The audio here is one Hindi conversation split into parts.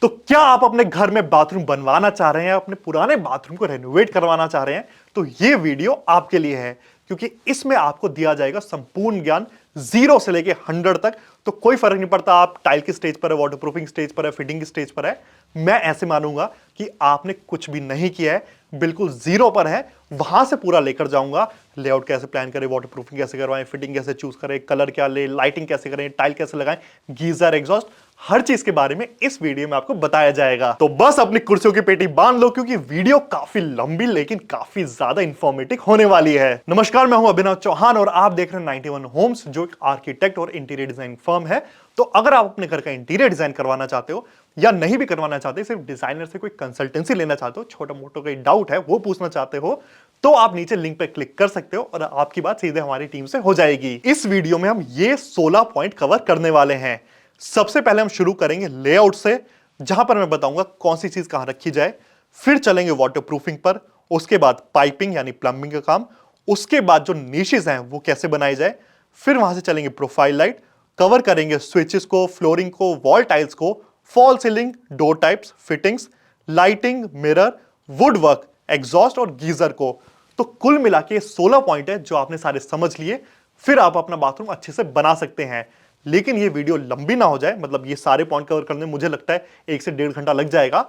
तो क्या आप अपने घर में बाथरूम बनवाना चाह रहे हैं, अपने पुराने बाथरूम को रेनोवेट करवाना चाह रहे हैं, तो ये वीडियो आपके लिए है। क्योंकि इसमें आपको दिया जाएगा संपूर्ण ज्ञान, 0 से लेके 100 तक। तो कोई फर्क नहीं पड़ता आप टाइल की स्टेज पर है, वाटरप्रूफिंग स्टेज पर है, फिटिंग की स्टेज पर है। मैं ऐसे मानूंगा कि आपने कुछ भी नहीं किया है, बिल्कुल 0 पर है। वहां से पूरा लेकर जाऊंगा, लेआउट कैसे प्लान करें, वाटरप्रूफिंग कैसे करवाएं, फिटिंग कैसे चूज करें, कलर क्या ले, लाइटिंग कैसे करें, टाइल कैसे लगाएं, गीजर, एग्जॉस्ट, हर चीज के बारे में इस वीडियो में आपको बताया जाएगा। तो बस अपनी कुर्सियों की पेटी बांध लो, क्योंकि वीडियो काफी लंबी लेकिन काफी ज्यादा इंफॉर्मेटिव होने वाली है। नमस्कार, मैं हूं अभिनव चौहान और आप देख रहे हैं 91 होम्स, जो एक आर्किटेक्ट और इंटीरियर डिजाइन फर्म है। तो अगर आप अपने घर का इंटीरियर डिजाइन करवाना चाहते हो या नहीं भी करवाना चाहते, सिर्फ डिजाइनर से कोई कंसल्टेंसी लेना चाहते हो, छोटा मोटा कोई डाउट है वो पूछना चाहते हो, तो आप नीचे लिंक पे क्लिक कर सकते हो और आपकी बात सीधे हमारी टीम से हो जाएगी। इस वीडियो में हम ये 16 पॉइंट कवर करने वाले हैं। सबसे पहले हम शुरू करेंगे लेआउट से, जहां पर मैं बताऊंगा कौन सी चीज कहां रखी जाए। फिर चलेंगे वाटरप्रूफिंग पर, उसके बाद पाइपिंग यानी प्लम्बिंग का काम, उसके बाद जो निशेस हैं वो कैसे बनाए जाए। फिर वहां से चलेंगे प्रोफाइल लाइट, कवर करेंगे स्विचेस को, फ्लोरिंग को, वॉल टाइल्स को, fall ceiling, door types, fittings, lighting, mirror, would work, exhaust और गीजर को। तो कुल मिला के 16 पॉइंट है जो आपने सारे समझ लिए। फिर आप अपना बाथरूम अच्छे से बना सकते हैं। लेकिन ये वीडियो लंबी ना हो जाए, मतलब ये सारे पॉइंट कवर करने में मुझे लगता है 1 से 1.5 घंटा लग जाएगा।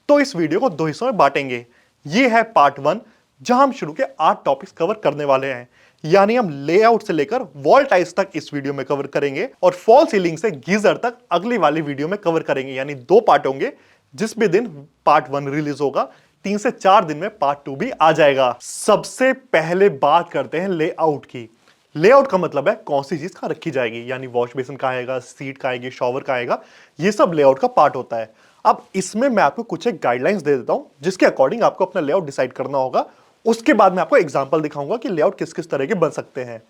तो इस वीडियो को 2 हिस्सों में बांटेंगे। ये है पार्ट 1, जहां हम शुरू के 8 टॉपिक्स कवर करने वाले हैं। यानी हम लेआउट से लेकर वॉल टाइल्स तक इस वीडियो में कवर करेंगे और फॉल सीलिंग से गीजर तक अगली वाली वीडियो में कवर करेंगे। यानी 2 पार्ट होंगे। जिस भी दिन पार्ट 1 रिलीज होगा, 3 से 4 दिन में पार्ट 2 भी आ जाएगा। सबसे पहले बात करते हैं लेआउट की। लेआउट का मतलब है कौन सी चीज कहां रखी जाएगी, यानी वॉश बेसिन कहां आएगा, सीट कहां आएगी, शॉवर कहां आएगा, ये सब लेआउट का पार्ट होता है। अब इसमें मैं आपको कुछ एक गाइडलाइंस दे देता हूं, जिसके अकॉर्डिंग आपको अपना लेआउट डिसाइड करना होगा। उसके बाद मैं आपको एग्जांपल दिखाऊंगा कि लेआउट किस किस तरह के बन सकते हैं।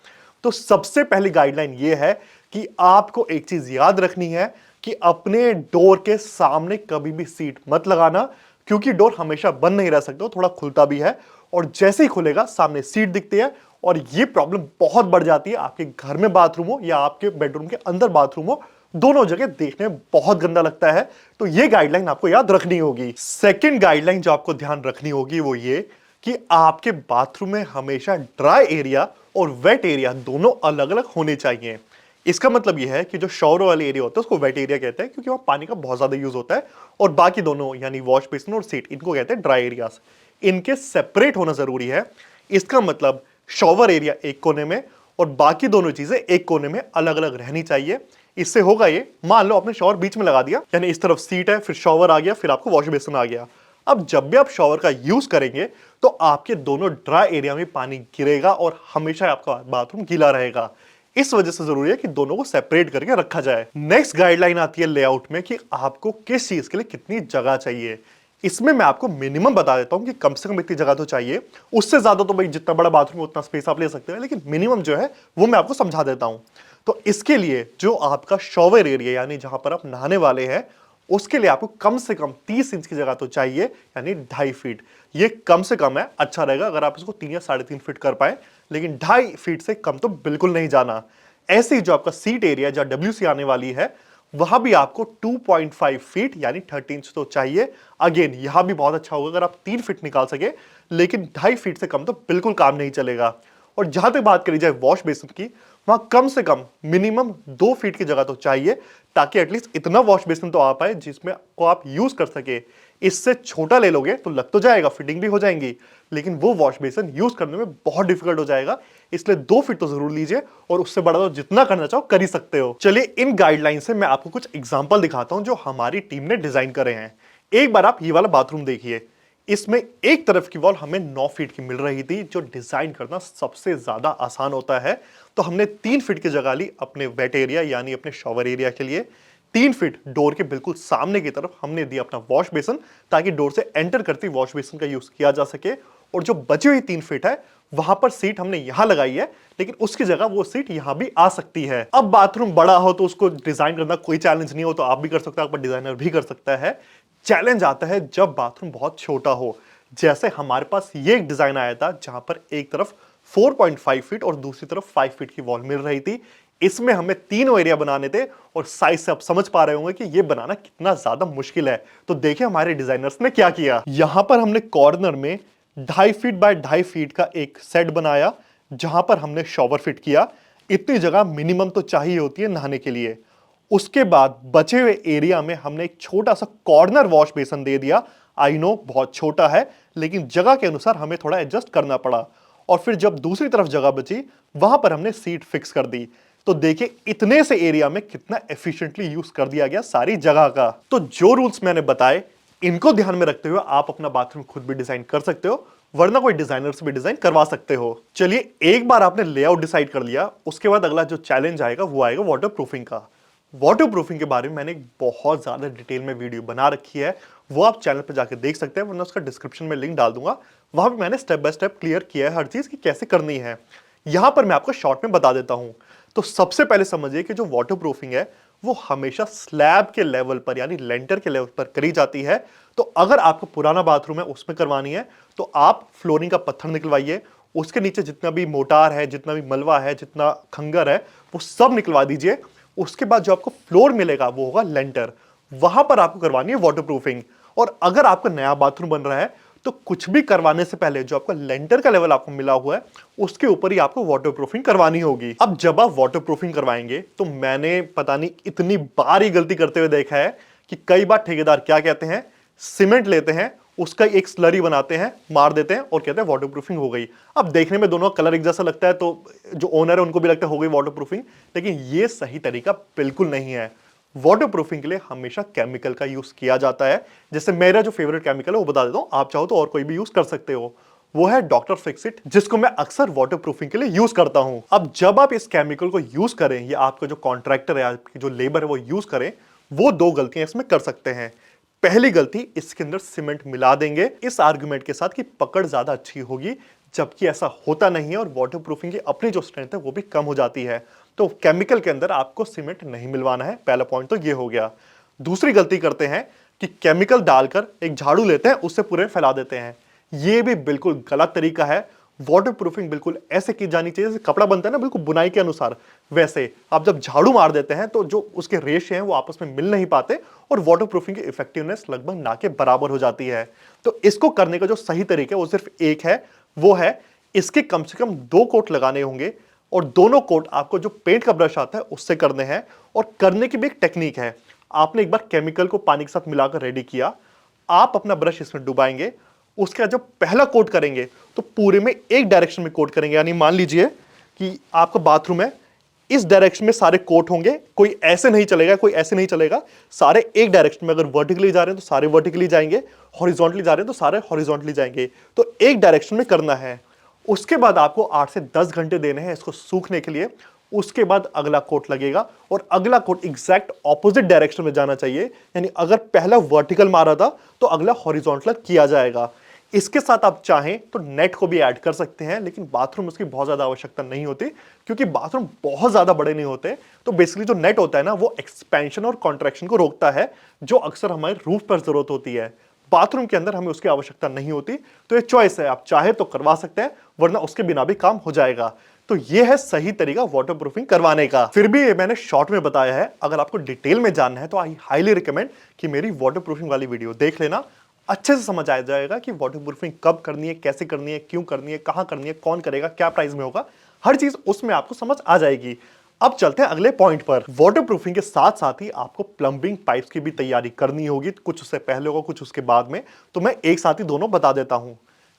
तो सबसे पहली गाइडलाइन ये है कि आपको एक चीज याद रखनी है कि अपने डोर के सामने कभी भी सीट मत लगाना, क्योंकि डोर हमेशा बंद नहीं रह सकता, थोड़ा खुलता भी है। और जैसे ही खुलेगा सामने सीट दिखती है, और ये प्रॉब्लम बहुत बढ़ जाती है। आपके घर में बाथरूम हो या आपके बेडरूम के अंदर बाथरूम हो, दोनों जगह देखने में बहुत गंदा लगता है। तो ये गाइडलाइन आपको याद रखनी होगी। सेकंड गाइडलाइन जो आपको ध्यान रखनी होगी वो ये कि आपके बाथरूम में हमेशा ड्राई एरिया और वेट एरिया दोनों अलग अलग होने चाहिए। इसका मतलब यह है कि जो शॉवर वाले एरिया होता है उसको वेट एरिया कहते हैं, क्योंकि वहां पानी का बहुत ज्यादा यूज होता है। और बाकी दोनों यानी वॉश बेसिन और सीट, इनको कहते हैं ड्राई एरियाज। इनके सेपरेट होना जरूरी है। इसका मतलब शॉवर एरिया एक कोने में और बाकी दोनों चीजें एक कोने में अलग अलग रहनी चाहिए। इससे होगा ये, मान लो आपने शॉवर बीच में लगा दिया, यानी इस तरफ सीट है, फिर शॉवर आ गया, फिर आपको वॉश बेसिन आ गया। अब जब भी आप शॉवर का यूज करेंगे तो आपके दोनों ड्राई एरिया में पानी गिरेगा और हमेशा आपका बाथरूम गीला रहेगा। इस वजह से जरूरी है कि दोनों को सेपरेट करके रखा जाए। नेक्स्ट गाइडलाइन आती है लेआउट में कि आपको किस चीज के लिए कितनी जगह चाहिए। इसमें मैं आपको मिनिमम बता देता हूं कि कम से कम इतनी जगह तो चाहिए। उससे ज्यादा तो भाई जितना बड़ा बाथरूम उतना स्पेस आप ले सकते हैं, लेकिन मिनिमम जो है वो मैं आपको समझा देता हूं। तो इसके लिए जो आपका शॉवर एरिया यानी जहां पर आप नहाने वाले हैं, उसके लिए आपको कम से कम 30 इंच की जगह तो चाहिए, यानी 2.5 फीट। ये कम से कम है, अच्छा रहेगा अगर आप इसको 3 या 3.5 फीट कर पाए, लेकिन 2.5 फीट से कम तो बिल्कुल नहीं जाना। ऐसे ही जो आपका सीट एरिया जहां WC आने वाली है, वहां भी आपको 2.5 फीट यानी 30 इंच तो चाहिए। अगेन यहां भी बहुत अच्छा होगा अगर आप 3 फीट निकाल सके, लेकिन 2.5 फीट से कम तो बिल्कुल काम नहीं चलेगा। और जहां तक बात करी जाए वॉश बेसिन की, वहां कम से कम मिनिमम 2 फीट की जगह तो चाहिए, ताकि एटलीस्ट इतना वॉश बेसिन तो आ पाए जिसमें को आप यूज कर सके। इससे छोटा ले लोगे तो लग तो जाएगा, फिटिंग भी हो जाएंगी, लेकिन वो वॉश बेसिन यूज करने में बहुत डिफिकल्ट हो जाएगा। इसलिए 2 फीट तो जरूर लीजिए, और उससे बड़ा तो जितना करना चाहो कर ही सकते हो। चलिए इन गाइडलाइन से मैं आपको कुछ एग्जांपल दिखाता हूं जो हमारी टीम ने डिजाइन करे हैं। एक बार आप ये वाला बाथरूम देखिए। इसमें एक तरफ की वॉल हमें 9 फीट की मिल रही थी, जो डिजाइन करना सबसे ज्यादा आसान होता है। तो हमने 3 फीट की जगह ली अपने वेट एरिया यानी अपने शॉवर एरिया के लिए। 3 फीट डोर के बिल्कुल सामने की तरफ हमने दिया अपना वॉश बेसिन, ताकि डोर से एंटर करती वॉश बेसिन का यूज किया जा सके। और जो बची हुई 3 फीट है, वहां पर सीट हमने यहां लगाई है, लेकिन उसकी जगह वो सीट यहां भी आ सकती है। अब बाथरूम बड़ा हो तो उसको डिजाइन करना कोई चैलेंज नहीं हो, तो आप भी कर सकते हो, आपका डिजाइनर भी कर सकता है। चैलेंज आता है जब बाथरूम बहुत छोटा हो। जैसे हमारे पास ये एक डिजाइन आया था, जहां पर एक तरफ 4.5 फीट और दूसरी तरफ 5 फीट की वॉल मिल रही थी। इसमें हमें तीनों एरिया बनाने थे और साइज से आप समझ पा रहे होंगे कि ये बनाना कितना ज्यादा मुश्किल है। तो देखिए हमारे डिजाइनर्स ने क्या किया। यहां पर हमने कॉर्नर में 2.5 फीट बाय 2.5 फीट का एक सेट बनाया, जहां पर हमने शॉवर फिट किया। इतनी जगह मिनिमम तो चाहिए होती है नहाने के लिए। उसके बाद बचे हुए एरिया में हमने एक छोटा सा कॉर्नर वॉश बेसन दे दिया। आई नो बहुत छोटा है, लेकिन जगह के अनुसार हमें थोड़ा एडजस्ट करना पड़ा। और फिर जब दूसरी तरफ जगह बची, वहां पर हमने सीट फिक्स कर दी। तो देखिए इतने से एरिया में कितना एफिशिएंटली यूज कर दिया गया सारी जगह का। तो जो रूल्स मैंने बताए, इनको ध्यान में रखते हुए आप अपना बाथरूम खुद भी डिजाइन कर सकते हो, वरना कोई डिजाइनर से भी डिजाइन करवा सकते हो। चलिए, एक बार आपने लेआउट डिसाइड कर लिया, उसके बाद अगला जो चैलेंज आएगा वो आएगा वाटर प्रूफिंग का। वाटर प्रूफिंग के बारे में मैंने एक बहुत ज्यादा डिटेल में वीडियो बना रखी है, वो आप चैनल पर जाकर देख सकते हैं, वरना उसका डिस्क्रिप्शन में लिंक डाल दूंगा। वहां पर मैंने स्टेप बाय स्टेप क्लियर किया है हर चीज की कैसे करनी है। यहां पर मैं आपको शॉर्ट में बता देता हूं। तो सबसे पहले समझिए कि जो वाटर प्रूफिंग है वो हमेशा स्लैब के लेवल पर यानी लेंटर के लेवल पर करी जाती है। तो अगर आपको पुराना बाथरूम है उसमें करवानी है तो आप फ्लोरिंग का पत्थर निकलवाइए, उसके नीचे जितना भी मोटार है, जितना भी मलबा है, जितना खंगर है, वो सब निकलवा दीजिए। उसके बाद जो आपको फ्लोर मिलेगा वो होगा लेंटर, वहां पर आपको करवानी है वाटर प्रूफिंग। और अगर आपका नया बाथरूम बन रहा है तो कुछ भी करवाने से पहले जो आपका लेंटर का लेवल आपको मिला हुआ है उसके ऊपर ही आपको वाटर प्रूफिंग करवानी होगी। अब जब आप वाटर प्रूफिंग करवाएंगे तो मैंने पता नहीं इतनी बार ही गलती करते हुए देखा है कि कई बार ठेकेदार क्या कहते हैं, सीमेंट लेते हैं, उसका एक स्लरी बनाते हैं, मार देते हैं और कहते हैं वाटर प्रूफिंग हो गई। अब देखने में दोनों कलर एक जैसा लगता है तो जो ओनर है उनको भी लगता है हो गई वाटर प्रूफिंग, लेकिन ये सही तरीका बिल्कुल नहीं है। वाटर प्रूफिंग के लिए हमेशा केमिकल का यूज किया जाता है। जैसे मेरा जो फेवरेट केमिकल है वो बता देता हूं, आप चाहो तो और कोई भी यूज कर सकते हो। वो है डॉक्टर फिक्सिट, जिसको मैं अक्सर वाटर प्रूफिंग के लिए यूज करता हूं। अब जब आप इस केमिकल को यूज करें या आपका जो कॉन्ट्रैक्टर है, आपकी जो लेबर है वो यूज करें, वो दो गलतियां इसमें कर सकते हैं। पहली गलती, इसके अंदर सीमेंट मिला देंगे इस आर्गुमेंट के साथ कि पकड़ ज्यादा अच्छी होगी, जबकि ऐसा होता नहीं है और वाटर प्रूफिंग की अपनी जो स्ट्रेंथ है वो भी कम हो जाती है। तो केमिकल के अंदर आपको सीमेंट नहीं मिलवाना है। पहला पॉइंट तो ये हो गया। दूसरी गलती करते हैं कि केमिकल डालकर एक झाड़ू लेते हैं, उससे पूरे फैला देते हैं। ये भी बिल्कुल गलत तरीका है। वाटर प्रूफिंग बिल्कुल ऐसे की जानी चाहिए जैसे कपड़ा बनता है ना, बिल्कुल बुनाई के अनुसार। वैसे आप जब झाड़ू मार देते हैं तो जो उसके रेशे हैं वो आपस में मिल नहीं पाते और वाटर प्रूफिंग की इफेक्टिवनेस लगभग ना के बराबर हो जाती है। तो इसको करने का जो सही तरीका है वो सिर्फ एक है, वो है इसके कम से कम 2 कोट लगाने होंगे और दोनों कोट आपको जो पेंट का ब्रश आता है उससे करने हैं। और करने की भी एक टेक्निक है। आपने एक बार केमिकल को पानी के साथ मिलाकर रेडी किया, आप अपना ब्रश इसमें डुबाएंगे, उसके बाद जब पहला कोट करेंगे तो पूरे में एक डायरेक्शन में कोट करेंगे। यानी मान लीजिए कि आपका बाथरूम है, इस डायरेक्शन में सारे कोट होंगे, कोई ऐसे नहीं चलेगा, कोई ऐसे नहीं चलेगा, सारे एक डायरेक्शन में। अगर वर्टिकली जा रहे हैं तो सारे वर्टिकली जाएंगे, हॉरिजॉन्टली जा रहे हैं तो सारे हॉरिजॉन्टली जाएंगे। तो एक डायरेक्शन में करना है। उसके बाद आपको 8 से 10 घंटे देने हैं इसको सूखने के लिए। उसके बाद अगला कोट लगेगा और अगला कोट एग्जैक्ट ऑपोजिट डायरेक्शन में जाना चाहिए। यानी अगर पहला वर्टिकल मारा था तो अगला हॉरिजॉन्टल किया जाएगा। इसके साथ आप चाहें तो नेट को भी ऐड कर सकते हैं, लेकिन बाथरूम उसकी बहुत ज्यादा आवश्यकता नहीं होती क्योंकि बाथरूम बहुत ज्यादा बड़े नहीं होते। तो बेसिकली जो नेट होता है ना, वो एक्सपेंशन और कॉन्ट्रैक्शन को रोकता है, जो अक्सर हमारे रूफ पर जरूरत होती है। बाथरूम के अंदर हमें उसकी आवश्यकता नहीं होती। तो ये चॉइस है, आप चाहे तो करवा सकते हैं, वरना उसके बिना भी काम हो जाएगा। तो ये है सही तरीका वाटर प्रूफिंग करवाने का। फिर भी ये मैंने शॉर्ट में बताया है। अगर आपको डिटेल में जानना है तो आई हाईली रिकमेंड कि मेरी वाटर प्रूफिंग वाली वीडियो देख लेना। अच्छे से समझ आ जाएगा कि वाटर प्रूफिंग कब करनी है, कैसे करनी है, क्यों करनी है, कहां करनी है, कौन करेगा, क्या प्राइस में होगा, हर चीज उसमें आपको समझ आ जाएगी। अब चलते हैं अगले पॉइंट पर। वाटर प्रूफिंग के साथ साथ ही आपको प्लम्बिंग पाइप्स की भी तैयारी करनी होगी, कुछ उससे पहले होगा, कुछ उसके बाद में। तो मैं एक साथ ही दोनों बता देता हूं।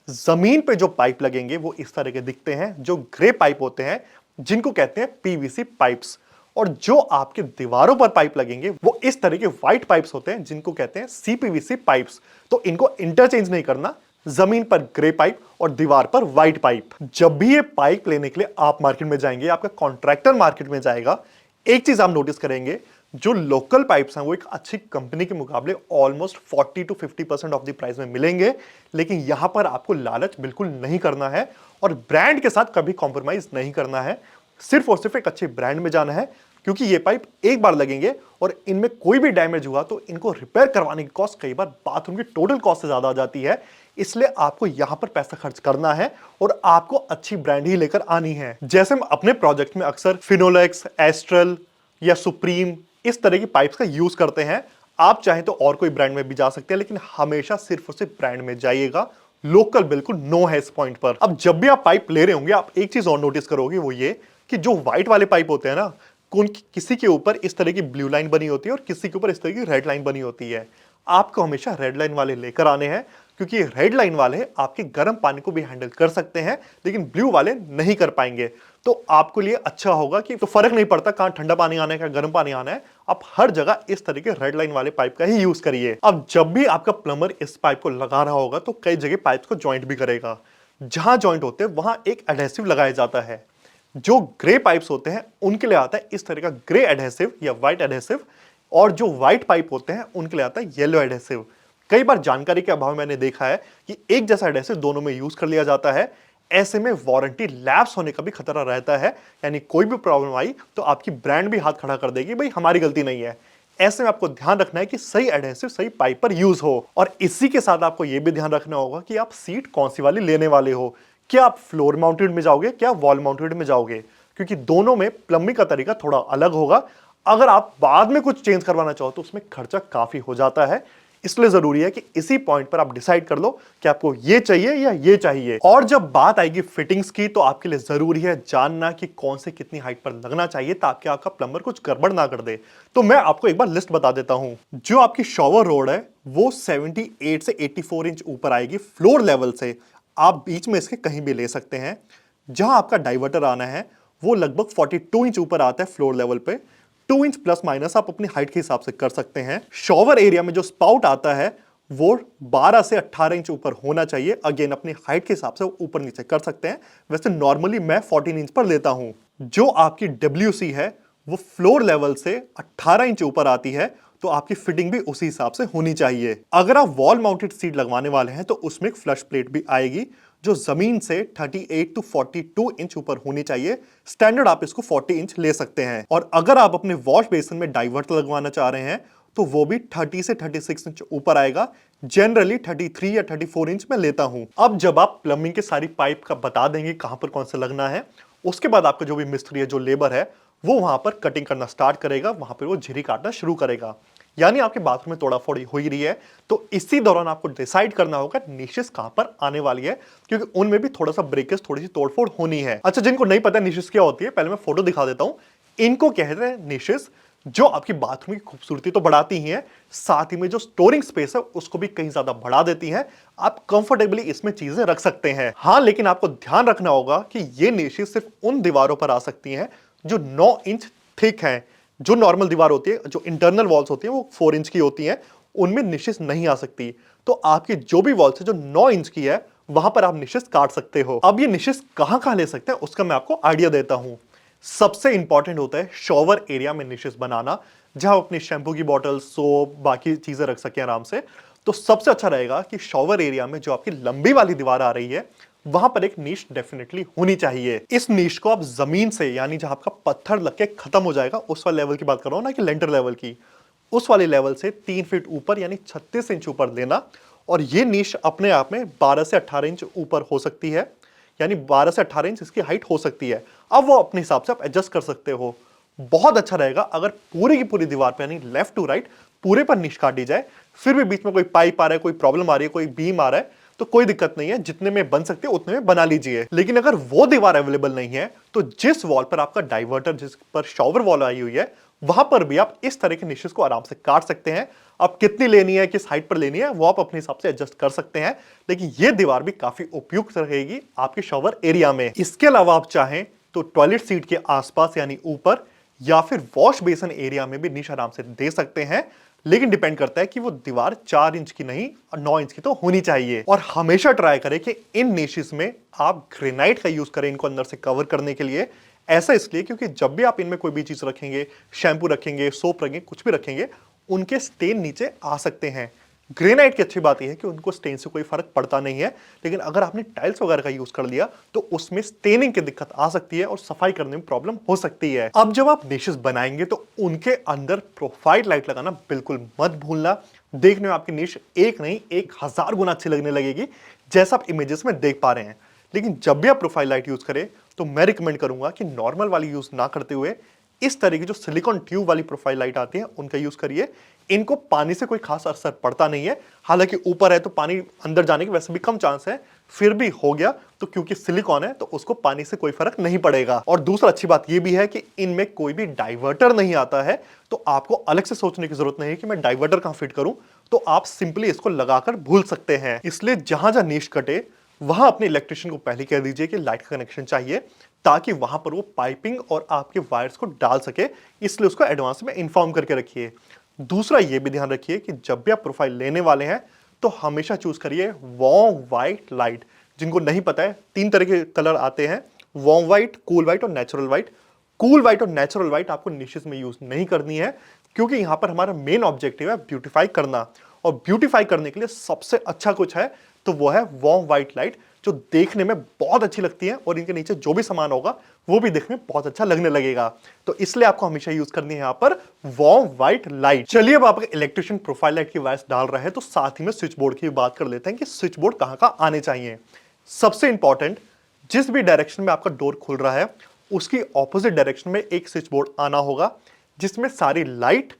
जमीन पे जो पाइप लगेंगे वो इस तरह के दिखते हैं, जो ग्रे पाइप होते हैं, जिनको कहते हैं पीवीसी पाइप्स। और जो आपके दीवारों पर पाइप लगेंगे वो इस तरह के व्हाइट पाइप्स होते हैं, जिनको कहते हैं सीपीवीसी पाइप्स। तो इनको इंटरचेंज नहीं करना, जमीन पर ग्रे पाइप और दीवार पर व्हाइट पाइप। जब भी ये पाइप लेने के लिए आप मार्केट में जाएंगे, आपका कॉन्ट्रैक्टर मार्केट में जाएगा, एक चीज आप नोटिस करेंगे, जो लोकल पाइप्स हैं वो एक अच्छी कंपनी के मुकाबले almost 40 to 50% of the price में मिलेंगे। लेकिन यहां पर आपको लालच बिल्कुल नहीं करना है और ब्रांड के साथ कभी कॉम्प्रोमाइज नहीं करना है। सिर्फ और सिर्फ एक अच्छे ब्रांड में जाना है। क्योंकि ये पाइप एक बार लगेंगे और इनमें कोई भी डैमेज हुआ तो इनको रिपेयर करवाने की कॉस्ट कई बार बाथरूम की टोटल कॉस्ट से ज्यादा आ जाती है। इसलिए आपको यहां पर पैसा खर्च करना है और आपको अच्छी ब्रांड ही लेकर आनी है। जैसे हम अपने प्रोजेक्ट में अक्सर फिनोलेक्स, एस्ट्रल या सुप्रीम इस तरह की पाइप्स का यूज करते हैं। आप चाहें तो और कोई ब्रांड में भी जा सकते हैं, लेकिन हमेशा सिर्फ और सिर्फ ब्रांड में जाइएगा। लोकल बिल्कुल नो है इस पॉइंट पर। अब जब भी आप पाइप ले रहे होंगे, आप एक चीज और नोटिस करोगे, वो ये कि जो व्हाइट वाले पाइप होते हैं ना, किसी के ऊपर इस तरह की ब्लू लाइन बनी होती है और किसी के ऊपर इस तरह की रेड लाइन बनी होती है। आपको हमेशा रेड लाइन वाले लेकर आने हैं, क्योंकि रेड लाइन वाले आपके गर्म पानी को भी हैंडल कर सकते हैं, लेकिन ब्लू वाले नहीं कर पाएंगे। तो आपको लिए अच्छा होगा कि तो फर्क नहीं पड़ता कहां ठंडा पानी आना है, कहां गर्म पानी आना है, आप हर जगह इस तरह के रेड लाइन वाले पाइप का ही यूज करिए। अब जब भी आपका प्लम्बर इस पाइप को लगा रहा होगा तो कई जगह पाइप को ज्वाइंट भी करेगा। जहां ज्वाइंट होते हैं वहां एक एडहेसिव लगाया जाता है। जो ग्रे पाइप्स होते हैं उनके लिए आता है इस तरह का ग्रे एडहेसिव या व्हाइट एडहेसिव, और जो व्हाइट पाइप होते हैं उनके लिए आता है येलो एडहेसिव। कई बार जानकारी के अभाव में मैंने देखा है कि एक जैसा एडहेसिव दोनों में यूज कर लिया जाता है। ऐसे में वारंटी लैप्स होने का भी खतरा रहता है, यानी कोई भी प्रॉब्लम आई तो आपकी ब्रांड भी हाथ खड़ा कर देगी, भाई हमारी गलती नहीं है। ऐसे में आपको ध्यान रखना है कि सही एडहेसिव सही पाइप पर यूज हो। और इसी के साथ आपको यह भी ध्यान रखना होगा कि आप सीट कौन सी वाली लेने वाले हो। क्या आप फ्लोर माउंटेड में जाओगे, क्या वॉल माउंटेड में जाओगे, क्योंकि दोनों में प्लम्बिंग का तरीका थोड़ा अलग होगा। अगर आप बाद में कुछ चेंज करवाना चाहो तो उसमें खर्चा काफी हो जाता है। इसलिए जरूरी है कि इसी पॉइंट पर आप डिसाइड कर लो कि आपको ये चाहिए या ये चाहिए। और जब बात आएगी फिटिंग्स की, तो आपके लिए जरूरी है जानना कि कौन से कितनी हाइट पर लगना चाहिए ताकि आपका प्लम्बर कुछ गड़बड़ ना कर दे। तो मैं आपको एक बार लिस्ट बता देता हूं। जो आपकी शॉवर रोड है वो 78 से 84 इंच ऊपर आएगी फ्लोर लेवल से। आप बीच में इसके कहीं भी ले सकते हैं। जहां आपका डाइवर्टर आना है वो लगभग 42 इंच ऊपर आता है फ्लोर लेवल पे। 2 इंच प्लस माइनस आप अपनी हाइट के हिसाब से कर सकते हैं। शॉवर एरिया में जो स्पाउट आता है वो 12 से 18 इंच ऊपर होना चाहिए। अगेन अपनी हाइट के हिसाब से ऊपर नीचे कर सकते हैं। वैसे नॉर्मली मैं 14 इंच पर लेता हूं। जो आपकी WC है वो फ्लोर लेवल से 18 इंच ऊपर आती है, तो आपकी फिटिंग भी उसी हिसाब से होनी चाहिए। अगर आप वॉल माउंटेड सीट लगवाने वाले हैं तो उसमें एक फ्लश प्लेट भी आएगी जो जमीन से 38 टू 42 इंच ऊपर होनी चाहिए। स्टैंडर्ड आप इसको 40 इंच ले सकते हैं। और अगर आप अपने वॉश बेसिन में डाइवर्टर लगवाना चाह रहे हैं तो वो भी 30 से 36 इंच ऊपर आएगा। जनरली 33 या 34 इंच में लेता हूं। अब जब आप प्लम्बिंग के सारी पाइप का बता देंगे कहां पर कौन से लगना है, उसके बाद आपका जो भी मिस्त्री है, जो लेबर है, वो वहां पर कटिंग करना स्टार्ट करेगा। वहां पर वो झिरी काटना शुरू करेगा। यानी आपके बाथरूम में तोड़ाफोड़ी हो ही रही है, तो इसी दौरान आपको डिसाइड करना होगा निशेस कहां पर आने वाली है, क्योंकि उनमें भी थोड़ा सा ब्रेकेज, थोड़ी सी तोड़फोड़ होनी है। अच्छा, जिनको नहीं पता निशेस क्या होती है, पहले मैं फोटो दिखा देता हूं। इनको कहते हैं निशेस, जो आपकी बाथरूम की खूबसूरती तो बढ़ाती ही है, साथ ही में जो स्टोरिंग स्पेस है उसको भी कहीं ज्यादा बढ़ा देती हैं। आप कंफर्टेबली इसमें चीजें रख सकते हैं। हाँ, लेकिन आपको ध्यान रखना होगा कि ये निशेस सिर्फ उन दीवारों पर आ सकती हैं जो 9 इंच थिक है। जो नॉर्मल दीवार होती है, जो इंटरनल वॉल्स होती है, वो 4 इंच की होती हैं, उनमें निशेस नहीं आ सकती। तो आपकी जो भी वॉल्स है जो 9 इंच की है, वहां पर आप निशेस काट सकते हो। अब ये निशेस कहां ले सकते हैं उसका मैं आपको आइडिया देता हूं। सबसे इंपॉर्टेंट होता है शॉवर एरिया में निशेस बनाना, जहां अपनी शैम्पू की बॉटल, सोप, बाकी चीजें रख सकें आराम से। तो सबसे अच्छा रहेगा कि शॉवर एरिया में जो आपकी लंबी वाली दीवार आ रही है, वहां पर एक नीश डेफिनेटली होनी चाहिए। इस नीश को आप जमीन से, यानी जहां आपका पत्थर लग के खत्म हो जाएगा, उस वाले लेवल की बात कर रहा हूं ना, कि लेंटर लेवल की, उस वाले लेवल से 3 फीट ऊपर यानी 36 इंच ऊपर लेना। और ये नीश अपने आप में 12 से 18 इंच ऊपर हो सकती है, यानी 12 से 18 इंच इसकी हाइट हो सकती है। अब वो अपने हिसाब से आप एडजस्ट कर सकते हो। बहुत अच्छा रहेगा अगर पूरी की पूरी दीवार पे, यानी लेफ्ट टू राइट पूरे पर नीश काट दी जाए। फिर भी बीच में कोई पाइप आ रहा है, कोई प्रॉब्लम आ रही है, कोई बीम आ रहा है, तो कोई दिक्कत नहीं है, जितने में बन सकते उतने में बना लीजिए। लेकिन अगर वो दीवार अवेलेबल नहीं है तो जिस वॉल पर आपका डाइवर्टर, जिस पर शॉवर वॉल आई हुई है, वहां पर भी आप इस तरह के निशेस को आराम से काट सकते हैं। आप कितनी लेनी है, किस हाइट पर लेनी है, वो आप अपने हिसाब से एडजस्ट कर सकते हैं। लेकिन ये दीवार भी काफी उपयुक्त रहेगी आपके शॉवर एरिया में। इसके अलावा आप चाहें तो टॉयलेट सीट के आसपास यानी ऊपर, या फिर वॉश बेसिन एरिया में भी निश आराम से दे सकते हैं। लेकिन डिपेंड करता है कि वो दीवार 4 इंच की नहीं और 9 इंच की तो होनी चाहिए। और हमेशा ट्राई करें कि इन निशेस में आप ग्रेनाइट का यूज करें इनको अंदर से कवर करने के लिए। ऐसा इसलिए क्योंकि जब भी आप इनमें कोई भी चीज रखेंगे, शैम्पू रखेंगे, सोप रखेंगे, कुछ भी रखेंगे, उनके स्टेन नीचे आ सकते हैं। ग्रेनाइट की अच्छी बात यह है कि उनको स्टेन से कोई फर्क पड़ता नहीं है, लेकिन अगर आपने टाइल्स वगैरह का यूज कर लिया तो उसमें स्टेनिंग की दिक्कत आ सकती है और सफाई करने में प्रॉब्लम हो सकती है। अब जब आप निशेस बनाएंगे तो उनके अंदर प्रोफाइल लाइट लगाना बिल्कुल मत भूलना। देखने में आपकी निश एक नहीं 1000 गुना अच्छी लगने लगेगी, जैसा आप इमेजेस में देख पा रहे हैं। लेकिन जब भी आप प्रोफाइल लाइट यूज करें तो मैं रिकमेंड करूंगा कि नॉर्मल वाली यूज ना करते हुए इस तरह की जो सिलिकॉन ट्यूब वाली प्रोफाइल लाइट आती है उनका यूज करिए। इनको पानी से कोई खास असर पड़ता नहीं है, हालांकि ऊपर है तो पानी अंदर जाने के वैसे भी कम चांस है, फिर भी हो गया तो क्योंकि सिलिकॉन है तो उसको पानी से कोई फर्क नहीं पड़ेगा। और दूसरा अच्छी बात यह भी है कि इनमें कोई भी डाइवर्टर नहीं आता है, तो आपको अलग से सोचने की जरूरत नहीं है कि मैं डाइवर्टर कहां फिट करूं, तो आप सिंपली इसको लगाकर भूल सकते हैं। इसलिए जहां जहां नीश कटे वहां अपने इलेक्ट्रिशियन को पहले कह दीजिए कि लाइट का कनेक्शन चाहिए, ताकि वहां पर वो पाइपिंग और आपके वायर्स को डाल सके, इसलिए उसको एडवांस में इन्फॉर्म करके रखिए। दूसरा ये भी ध्यान रखिए कि जब भी आप प्रोफाइल लेने वाले हैं तो हमेशा चूज करिए वार्म व्हाइट लाइट। जिनको नहीं पता है 3 तरह के कलर आते हैं, वार्म व्हाइट, कूल व्हाइट और नेचुरल व्हाइट। कूल व्हाइट और नेचुरल व्हाइट आपको निशेस में यूज नहीं करनी है, क्योंकि यहां पर हमारा मेन ऑब्जेक्टिव है ब्यूटीफाई करना, और ब्यूटीफाई करने के लिए सबसे अच्छा कुछ है तो वो है वार्म व्हाइट लाइट, जो देखने में बहुत अच्छी लगती है और इनके नीचे जो भी सामान होगा वो भी देखने में बहुत अच्छा लगने लगेगा। तो इसलिए आपको हमेशा यूज करनी है यहां पर वार्म व्हाइट लाइट। चलिए अब आपका इलेक्ट्रिशियन प्रोफाइल लाइट की वायर्स डाल रहा है तो साथ ही में स्विच बोर्ड की बात कर लेते हैं कि स्विच बोर्ड कहां कहां आने चाहिए। सबसे इंपॉर्टेंट, जिस भी डायरेक्शन में आपका डोर खुल रहा है उसकी ऑपोजिट डायरेक्शन में एक स्विच बोर्ड आना होगा, जिसमें सारी लाइट,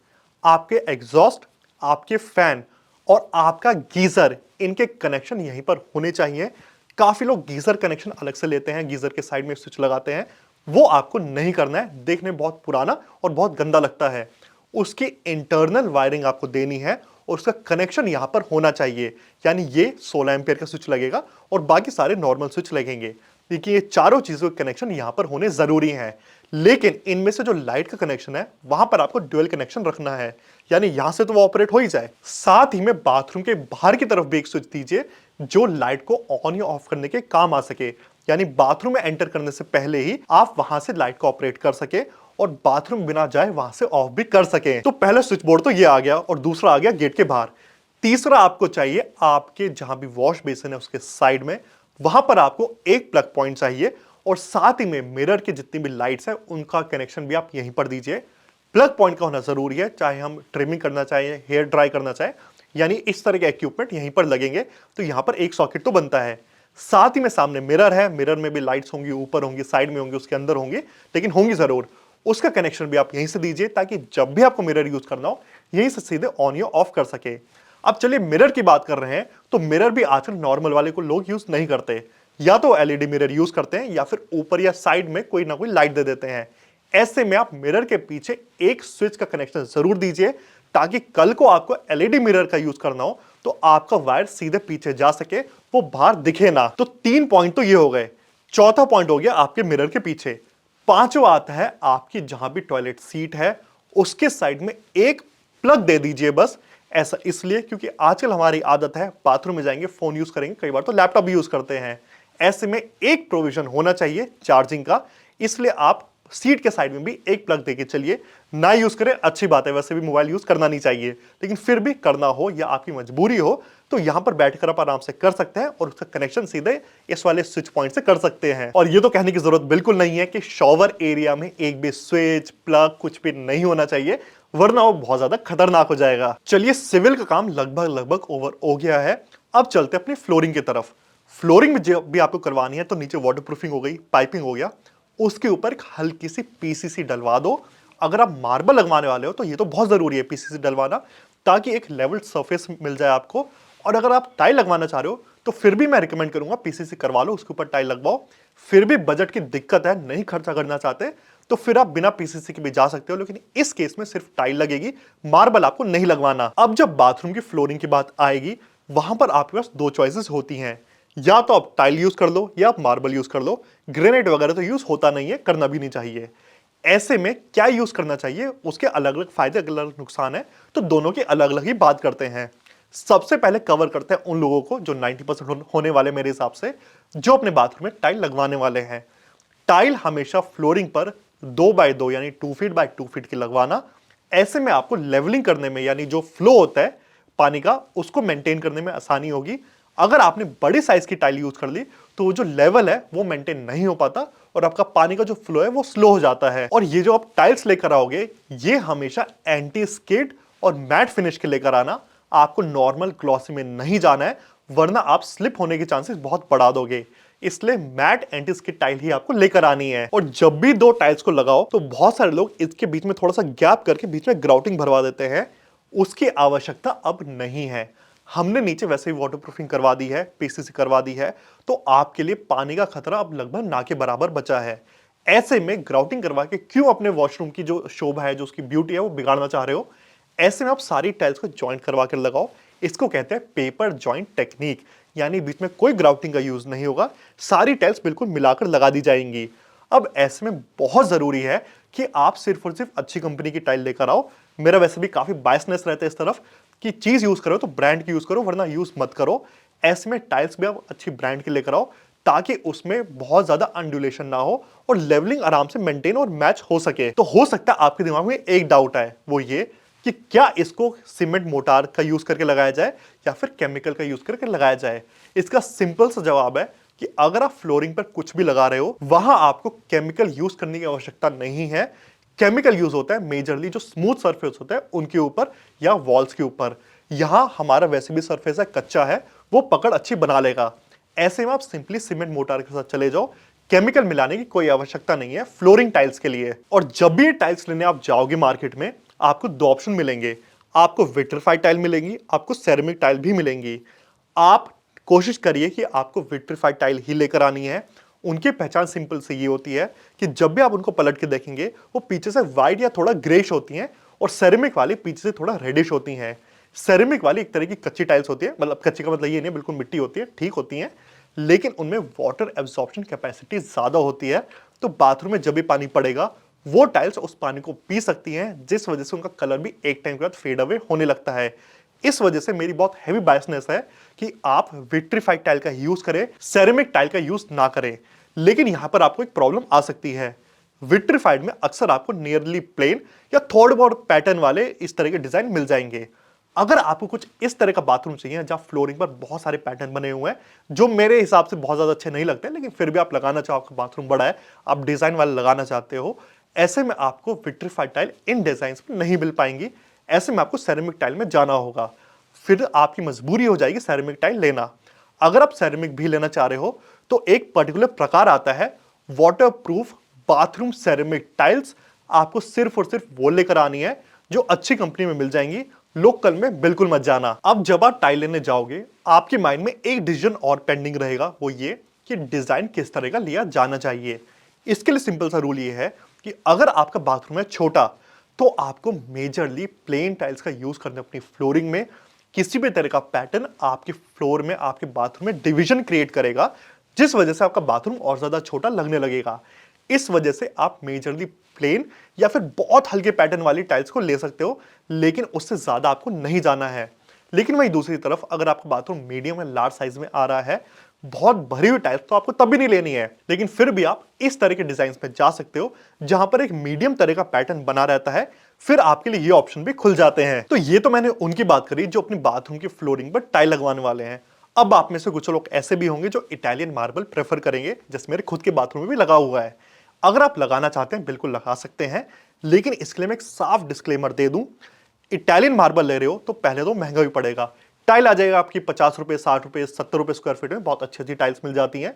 आपके एग्जॉस्ट, आपके फैन और आपका गीजर, इनके कनेक्शन यहीं पर होने चाहिए। काफी लोग गीजर कनेक्शन अलग से लेते हैं, गीजर के साइड में स्विच लगाते हैं, वो आपको नहीं करना है, देखने में बहुत पुराना और बहुत गंदा लगता है। उसकी इंटरनल वायरिंग आपको देनी है और उसका कनेक्शन यहां पर होना चाहिए, यानी ये 16 एंपियर का स्विच लगेगा और बाकी सारे नॉर्मल स्विच लगेंगे। देखिए ये चारों चीजों के कनेक्शन यहां पर होने जरूरी हैं, लेकिन इनमें से जो लाइट का कनेक्शन है वहां पर आपको ड्यूअल कनेक्शन रखना है, यानी यहां से तो वो ऑपरेट हो ही जाए, साथ ही में बाथरूम के बाहर की तरफ भी एक स्विच दीजिए जो लाइट को ऑन या ऑफ करने के काम आ सके, यानी बाथरूम में एंटर करने से पहले ही आप वहां से लाइट को ऑपरेट कर सके और बाथरूम बिना जाए वहां से ऑफ भी कर सके। तो पहला स्विच बोर्ड तो ये आ गया और दूसरा आ गया गेट के बाहर। तीसरा आपको चाहिए आपके जहां भी वॉश बेसिन है उसके साइड में, वहां पर आपको एक प्लग पॉइंट चाहिए और साथ ही में मिरर की जितनी भी लाइट्स है उनका कनेक्शन भी आप यहीं पर दीजिए। प्लग पॉइंट का होना जरूरी है, चाहे हम ट्रिमिंग करना चाहे, हेयर ड्राई करना चाहे, यानी इस तरह के इक्विपमेंट यहीं पर लगेंगे तो यहां पर एक सॉकेट तो बनता है। साथ ही में सामने मिरर है, मिरर में भी लाइट्स होंगी, ऊपर होंगी, साइड में होंगी, उसके अंदर होंगी, लेकिन होंगी जरूर। उसका कनेक्शन भी आप यहीं से दीजिए ताकि जब भी आपको मिरर यूज करना हो यहीं से सीधे ऑन या ऑफ कर सके। अब चलिए मिरर की बात कर रहे हैं, तो मिरर भी आजकल नॉर्मल वाले को लोग यूज नहीं करते, या तो एलईडी मिरर यूज करते हैं या फिर ऊपर या साइड में कोई ना कोई लाइट दे देते हैं। ऐसे में आप मिरर के पीछे एक स्विच का कनेक्शन जरूर दीजिए ताकि कल को आपको एलईडी मिरर का यूज करना हो तो आपका वायर सीधे पीछे जा सके, वो बाहर दिखे ना। तो 3 पॉइंट तो ये हो गए। चौथा पॉइंट हो गया आपके मिरर के पीछे। पांचवा आता है आपकी जहां भी टॉयलेट सीट है उसके साइड में एक प्लग दे दीजिए बस। ऐसा इसलिए क्योंकि आजकल हमारी आदत है बाथरूम में जाएंगे फोन यूज करेंगे, कई बार तो लैपटॉप भी यूज करते हैं। ऐसे में एक प्रोविजन होना चाहिए चार्जिंग का, इसलिए आप सीट के साइड में भी एक प्लग देके चलिए। ना यूज करें अच्छी बात है, वैसे भी मोबाइल यूज करना नहीं चाहिए, लेकिन फिर भी करना हो या आपकी मजबूरी हो तो यहां पर बैठकर आप आराम से कर सकते हैं और उसका कनेक्शन सीधे इस वाले स्विच पॉइंट से कर सकते हैं। और ये तो कहने की जरूरत बिल्कुल नहीं है कि शॉवर एरिया में एक भी स्विच प्लग कुछ भी नहीं होना चाहिए, वरना वो बहुत ज्यादा खतरनाक हो जाएगा। चलिए सिविल का काम लगभग ओवर हो गया है, अब चलते अपनी फ्लोरिंग की तरफ। फ्लोरिंग में जब भी आपको करवानी है तो नीचे वाटरप्रूफिंग हो गई, पाइपिंग हो गया, उसके ऊपर एक हल्की सी पीसीसी डलवा दो। अगर आप मार्बल लगवाने वाले हो तो ये तो बहुत जरूरी है पीसीसी डलवाना, ताकि एक लेवल सरफेस मिल जाए आपको। और अगर आप टाइल लगवाना चाह रहे हो तो फिर भी मैं रिकमेंड करूंगा पीसीसी करवा लो, उसके ऊपर टाइल लगवाओ। फिर भी बजट की दिक्कत है, नहीं खर्चा करना चाहते तो फिर आप बिना पीसीसी के भी जा सकते हो, लेकिन इस केस में सिर्फ टाइल लगेगी, मार्बल आपको नहीं लगवाना। अब जब बाथरूम की फ्लोरिंग की बात आएगी, वहां पर आपके पास 2 चॉइसेस होती हैं, या तो आप टाइल यूज कर लो या आप मार्बल यूज कर लो। ग्रेनाइट वगैरह तो यूज होता नहीं है, करना भी नहीं चाहिए। ऐसे में क्या यूज करना चाहिए, उसके अलग अलग फायदे अलग अलग नुकसान है, तो दोनों की अलग अलग ही बात करते हैं। सबसे पहले कवर करते हैं उन लोगों को जो 90% होने वाले मेरे हिसाब से, जो अपने बाथरूम में टाइल लगवाने वाले हैं। टाइल हमेशा फ्लोरिंग पर 2x2 यानी 2 फीट बाय 2 फीट की लगवाना। ऐसे में आपको लेवलिंग करने में, यानी जो फ्लो होता है पानी का उसको मेंटेन करने में आसानी होगी। अगर आपने बड़ी साइज की टाइल यूज कर ली तो वो जो लेवल है वो मेंटेन नहीं हो पाता और आपका पानी का जो फ्लो है वो स्लो हो जाता है। और ये जो आप टाइल्स लेकर आओगे ये हमेशा एंटी स्किड और मैट फिनिश के लेकर आना, आपको नॉर्मल ग्लॉसी में नहीं जाना है, वरना आप स्लिप होने के चांसेस बहुत बढ़ा दोगे। इसलिए मैट एंटी स्किड टाइल ही आपको लेकर आनी है। और जब भी दो टाइल्स को लगाओ तो बहुत सारे लोग इसके बीच में थोड़ा सा गैप करके बीच में ग्राउटिंग भरवा देते हैं, उसकी आवश्यकता अब नहीं है। हमने नीचे वैसे ही वाटरप्रूफिंग करवा दी है, पीसीसी करवा दी है, तो आपके लिए पानी का खतरा अब लगभग ना के बराबर बचा है। ऐसे में ग्राउटिंग करवा के क्यों अपने वॉशरूम की जो शोभा है, जो उसकी ब्यूटी है, वो बिगाड़ना चाह रहे हो? ऐसे में आप सारी टाइल्स को जॉइंट करवा कर लगाओ। इसको कहते हैं पेपर जॉइंट टेक्निक, यानी बीच में कोई ग्राउटिंग का यूज नहीं होगा, सारी टाइल्स बिल्कुल मिलाकर लगा दी जाएंगी। अब ऐसे में बहुत जरूरी है कि आप सिर्फ और सिर्फ अच्छी कंपनी की टाइल लेकर आओ। मेरा वैसे भी काफी बायसनेस रहता है इस तरफ कि चीज यूज करो तो ब्रांड की यूज करो, वरना यूज मत करो। ऐसे में टाइल्स भी आप अच्छी ब्रांड की लेकर आओ ताकि उसमें बहुत ज्यादा अंडुलेशन ना हो और लेवलिंग आराम से मेंटेन और मैच हो सके। तो हो सकता है आपके दिमाग में एक डाउट आए, वो ये कि क्या इसको सीमेंट मोटार का यूज करके लगाया जाए या फिर केमिकल का यूज करके लगाया जाए। इसका सिंपल सा जवाब है कि अगर आप फ्लोरिंग पर कुछ भी लगा रहे हो वहां आपको केमिकल यूज करने की आवश्यकता नहीं है। केमिकल यूज होता है मेजरली जो स्मूथ सरफेस होता है उनके ऊपर या वॉल्स के ऊपर। यहां हमारा वैसे भी सरफेस है, कच्चा है, वो पकड़ अच्छी बना लेगा। ऐसे में आप सिंपली सीमेंट मोटार के साथ चले जाओ, केमिकल मिलाने की कोई आवश्यकता नहीं है फ्लोरिंग टाइल्स के लिए। और जब भी टाइल्स लेने आप जाओगे मार्केट में, आपको दो ऑप्शन मिलेंगे, आपको विट्रिफाइड टाइल मिलेंगी, आपको सेरेमिक टाइल भी मिलेंगी। आप कोशिश करिए कि आपको विट्रिफाइड टाइल ही लेकर आनी है। उनकी पहचान सिंपल से ये होती है कि जब भी आप उनको पलट के देखेंगे वो पीछे से व्हाइट या थोड़ा ग्रेश होती हैं और सेरेमिक वाली पीछे से थोड़ा रेडिश होती हैं। सेरेमिक वाली एक तरह की कच्ची टाइल्स होती है, मतलब कच्ची का मतलब ये नहीं बिल्कुल मिट्टी होती है, ठीक होती हैं, लेकिन उनमें वाटर एब्जॉर्प्शन कैपेसिटी ज्यादा होती है, तो बाथरूम में जब भी पानी पड़ेगा वो टाइल्स उस पानी को पी सकती हैं, जिस वजह से उनका कलर भी एक टाइम के बाद फेड अवे होने लगता है। इस वजह से मेरी बहुत हैवी बायसनेस है कि आप विट्रिफाइड टाइल का यूज करें, सेरेमिक टाइल का यूज ना करें। लेकिन यहां पर आपको एक प्रॉब्लम आ सकती है। विट्रिफाइड में अक्सर आपको नियरली प्लेन या थोड़े बहुत पैटर्न वाले इस तरह के डिजाइन मिल जाएंगे। अगर आपको कुछ इस तरह का बाथरूम चाहिए जहां फ्लोरिंग पर बहुत सारे पैटर्न बने हुए हैं जो मेरे हिसाब से बहुत ज्यादा अच्छे नहीं लगते, लेकिन फिर भी आप लगाना चाहो, आपका बाथरूम बड़ा है, आप डिजाइन वाले लगाना चाहते हो, ऐसे में आपको विट्रिफाइड टाइल इन डिजाइन में नहीं मिल पाएंगी। ऐसे में आपको सेरेमिक टाइल में जाना होगा, फिर आपकी मजबूरी हो जाएगी सेरेमिक टाइल लेना। अगर आप सेरेमिक भी लेना चाह रहे हो तो एक पर्टिकुलर प्रकार आता है वाटरप्रूफ बाथरूम सेरेमिक टाइल्स। आपको सिर्फ और सिर्फ वो लेकर आनी है जो अच्छी कंपनी में मिल जाएंगी, लोकल में बिल्कुल मत जाना। अब जब आप टाइल लेने जाओगे आपके माइंड में एक डिसीजन और पेंडिंग रहेगा, वो ये कि डिजाइन किस तरह का लिया जाना चाहिए। इसके लिए सिंपल सा रूल ये है कि अगर आपका बाथरूम है छोटा तो आपको मेजरली प्लेन टाइल्स का यूज करना अपनी फ्लोरिंग में। किसी भी तरह का पैटर्न आपके फ्लोर में, आपके बाथरूम में डिवीजन क्रिएट करेगा, जिस वजह से आपका बाथरूम और ज्यादा छोटा लगने लगेगा। इस वजह से आप मेजरली प्लेन या फिर बहुत हल्के पैटर्न वाली टाइल्स को ले सकते हो, लेकिन उससे ज्यादा आपको नहीं जाना है। लेकिन वहीं दूसरी तरफ अगर आपका बाथरूम मीडियम या लार्ज साइज में आ रहा है, बहुत भरी हुई टाइल्स तो आपको तभी नहीं लेनी है, लेकिन फिर भी आप इस तरह के डिजाइन में जा सकते हो जहां पर एक मीडियम तरह का पैटर्न बना रहता है, फिर आपके लिए ये ऑप्शन भी खुल जाते हैं। तो ये तो मैंने उनकी बात करी जो अपनी बाथरूम की फ्लोरिंग पर टाइल लगवाने वाले हैं। अब आप में से कुछ लोग ऐसे भी होंगे जो इटालियन मार्बल प्रेफर करेंगे, जैसे मेरे खुद के बाथरूम में भी लगा हुआ है। अगर आप लगाना चाहते हैं बिल्कुल लगा सकते हैं, लेकिन इसके लिए मैं एक साफ डिस्क्लेमर दे दूं, इटालियन मार्बल ले रहे हो तो पहले तो महंगा भी पड़ेगा। टाइल आ जाएगा आपकी 50 रुपए, 60 रुपए, 70 रुपए स्क्वायर फीट में, बहुत अच्छी अच्छी टाइल्स मिल जाती हैं।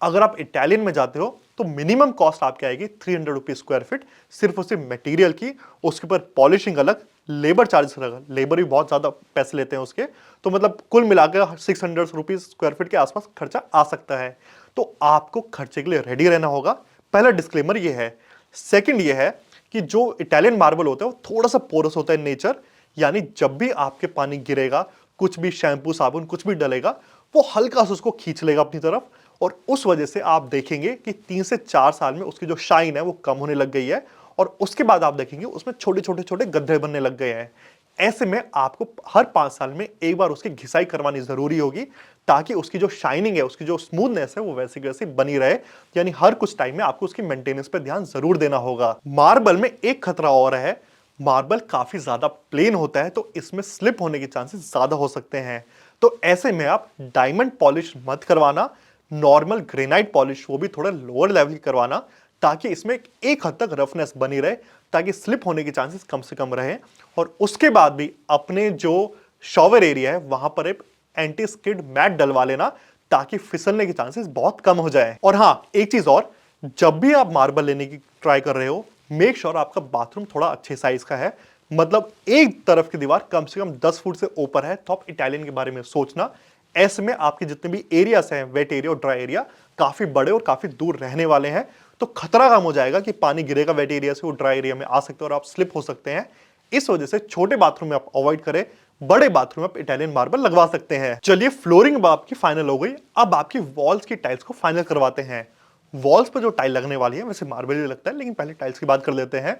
अगर आप इटालियन में जाते हो तो मिनिमम कॉस्ट आपकी आएगी 300 रुपीज स्क्वायर फीट, सिर्फ और सिर्फ मटेरियल की, उसके ऊपर पॉलिशिंग अलग, लेबर चार्जेस अलग, लेबर भी बहुत ज्यादा पैसे लेते हैं उसके, तो मतलब कुल मिलाकर 600 रुपीज स्क्वायर फीट के आसपास खर्चा आ सकता है। तो आपको खर्चे के लिए रेडी रहना होगा, पहला डिस्क्लेमर ये है। सेकंड ये है कि जो इटालियन मार्बल होता है वो थोड़ा सा पोरस होता है नेचर, यानी जब भी आपके पानी गिरेगा, कुछ भी शैम्पू साबुन कुछ भी डलेगा, वो हल्का सा उसको खींच लेगा अपनी तरफ, और उस वजह से आप देखेंगे कि 3 से 4 साल में उसकी जो शाइन है वो कम होने लग गई है, और उसके बाद आप देखेंगे उसमें छोटे छोटे छोटे गड्ढे बनने लग गए हैं। ऐसे में आपको हर 5 साल में एक बार उसकी घिसाई करवानी जरूरी होगी, ताकि उसकी जो शाइनिंग है, उसकी जो स्मूथनेस है वो वैसी की वैसी बनी रहे। यानी हर कुछ टाइम में आपको उसकी मेंटेनेंस पे ध्यान जरूर देना होगा। मार्बल में एक खतरा और है, मार्बल काफी ज्यादा प्लेन होता है तो इसमें स्लिप होने के चांसेस ज्यादा हो सकते हैं। तो ऐसे में आप डायमंड पॉलिश मत करवाना, नॉर्मल ग्रेनाइट पॉलिश वो भी थोड़ा लोअर लेवल की करवाना, ताकि इसमें एक हद तक रफनेस बनी रहे, ताकि स्लिप होने के चांसेस कम से कम रहे। और उसके बाद भी अपने जो शॉवर एरिया है वहां पर एक एंटी स्किड मैट डलवा लेना, ताकि फिसलने के चांसेस बहुत कम हो जाए। और हाँ, एक चीज और, जब भी आप मार्बल लेने की ट्राई कर रहे हो, मेक श्योर आपका बाथरूम थोड़ा अच्छे साइज का है। मतलब एक तरफ की दीवार कम से कम 10 फुट से ऊपर है तो आप इटालियन के बारे में सोचना। ऐसे में आपके जितने भी एरियाज हैं, वेट एरिया और ड्राई एरिया, काफी बड़े और काफी दूर रहने वाले हैं, तो खतरा कम हो जाएगा कि पानी गिरेगा वेट एरिया से, वो ड्राई एरिया में आ सकते हैं और आप स्लिप हो सकते हैं। इस वजह से छोटे बाथरूम में आप अवॉइड करें, बड़े बाथरूम में आप इटालियन मार्बल लगवा सकते हैं। चलिए, फ्लोरिंग आपकी फाइनल हो गई, अब आपकी वॉल्स की टाइल्स को फाइनल करवाते हैं। वॉल्स पर जो टाइल लगने वाली है, वैसे मार्बल भी लगता है लेकिन पहले टाइल्स की बात कर लेते हैं।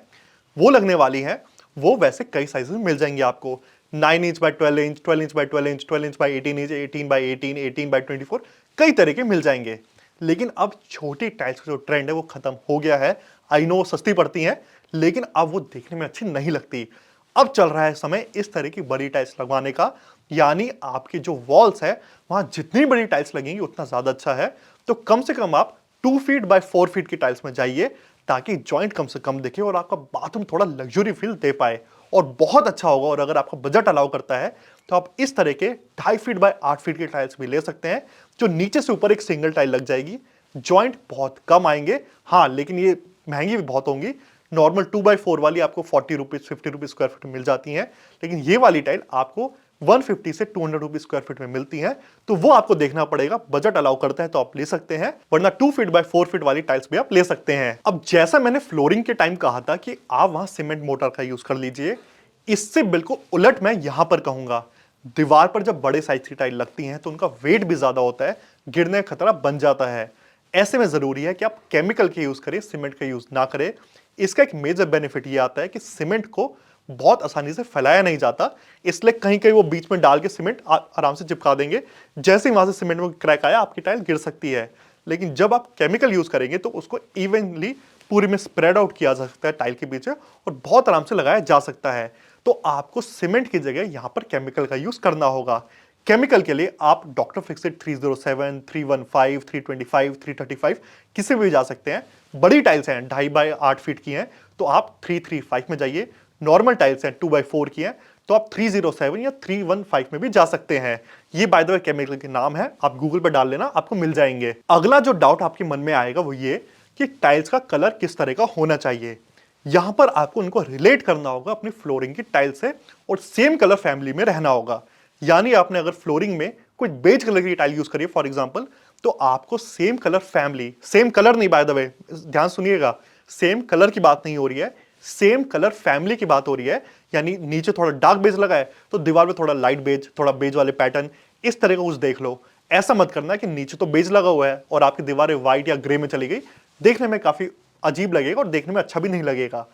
वो लगने वाली है, वो वैसे कई साइज में मिल जाएंगे आपको। 9 inch by 12 inch, 12 inch by 12 inch, 12 inch by 18 inch, 18 by 18, 18 by 24, कई तरह के मिल जाएंगे। लेकिन अब छोटी टाइल्स का जो ट्रेंड है वो खत्म हो गया है। आई नो सस्ती पड़ती हैं, लेकिन अब वो देखने में अच्छी नहीं लगती। अब चल रहा है समय इस तरह की बड़ी टाइल्स लगवाने का, यानी आपकी जो वॉल्स है वहां जितनी बड़ी टाइल्स लगेंगी उतना ज्यादा अच्छा है। तो कम से कम आप 2 फीट बाय 4 फीट की टाइल्स में जाइए, ताकि जॉइंट कम से कम दिखे और आपका बाथरूम थोड़ा लग्जरी फील दे पाए और बहुत अच्छा होगा। और अगर आपका बजट अलाउ करता है तो आप इस तरह के 2.5 फीट बाय 8 फीट की टाइल्स भी ले सकते हैं, जो नीचे से ऊपर एक सिंगल टाइल लग जाएगी। जॉइंट बहुत कम आएंगे, हाँ, लेकिन ये महंगी भी बहुत होंगी। नॉर्मल 2x4 वाली आपको 40 रुपीज 50 रुपीज स्क्वायर फीट में मिल जाती हैं, लेकिन ये वाली टाइल आपको 150 से 200 रुपीज स्क्वायर फीट में मिलती है। तो वो आपको देखना पड़ेगा, बजट अलाउ करता है तो आप ले सकते हैं, वरना 2 फीट बाय 4 फीट वाली टाइल्स भी आप ले सकते हैं। अब जैसा मैंने फ्लोरिंग के टाइम कहा था कि आप वहां सीमेंट मोर्टार का यूज कर लीजिए, इससे बिल्कुल उलट मैं यहां पर कहूंगा। दीवार पर जब बड़े साइज की टाइल लगती हैं तो उनका वेट भी ज्यादा होता है, गिरने का खतरा बन जाता है। ऐसे में जरूरी है कि आप केमिकल के यूज करें, सीमेंट का यूज ना करें। इसका एक मेजर बेनिफिट ये आता है कि सीमेंट को बहुत आसानी से फैलाया नहीं जाता, इसलिए कहीं कहीं वो बीच में डाल के सीमेंट आराम से चिपका देंगे, जैसे ही वहां से सीमेंट में क्रैक आया आपकी टाइल गिर सकती है। लेकिन जब आप केमिकल यूज करेंगे तो उसको इवनली पूरी में स्प्रेड आउट किया जा सकता है टाइल के पीछे, और बहुत आराम से लगाया जा सकता है। तो आपको सीमेंट की जगह यहां पर केमिकल का यूज करना होगा। केमिकल के लिए आप डॉक्टर फिक्सिट 307, 315, 325, 335 किसी भी जा सकते हैं। बड़ी टाइल्स हैं 2.5 बाय 8 फीट की हैं तो आप 335 में जाइए। नॉर्मल टाइल्स हैं 2 बाय 4 की हैं तो आप 307 या 315 में भी जा सकते हैं। ये बाय द वे केमिकल के नाम है, आप गूगल पर डाल लेना, आपको मिल जाएंगे। अगला जो डाउट आपके मन में आएगा वो ये कि टाइल्स का कलर किस तरह का होना चाहिए। यहां पर आपको उनको रिलेट करना होगा अपनी फ्लोरिंग की टाइल से और सेम कलर फैमिली में रहना होगा। यानी आपने अगर फ्लोरिंग में कोई बेज कलर की टाइल यूज करी है फॉर एग्जांपल, तो आपको same colour family, same colour नहीं, बाय द वे ध्यान सुनिएगा, सेम कलर की बात नहीं हो रही है, सेम कलर फैमिली की बात हो रही है। यानी नीचे थोड़ा डार्क बेज लगा है तो दीवार पे थोड़ा लाइट बेज, थोड़ा बेज वाले पैटर्न, इस तरह का कुछ देख लो। ऐसा मत करना कि नीचे तो बेज लगा हुआ है और आपकी दीवारें व्हाइट या ग्रे में चली गई, देखने में काफी अजीब लगेगा और देखने में अच्छा भी नहीं लगेगा।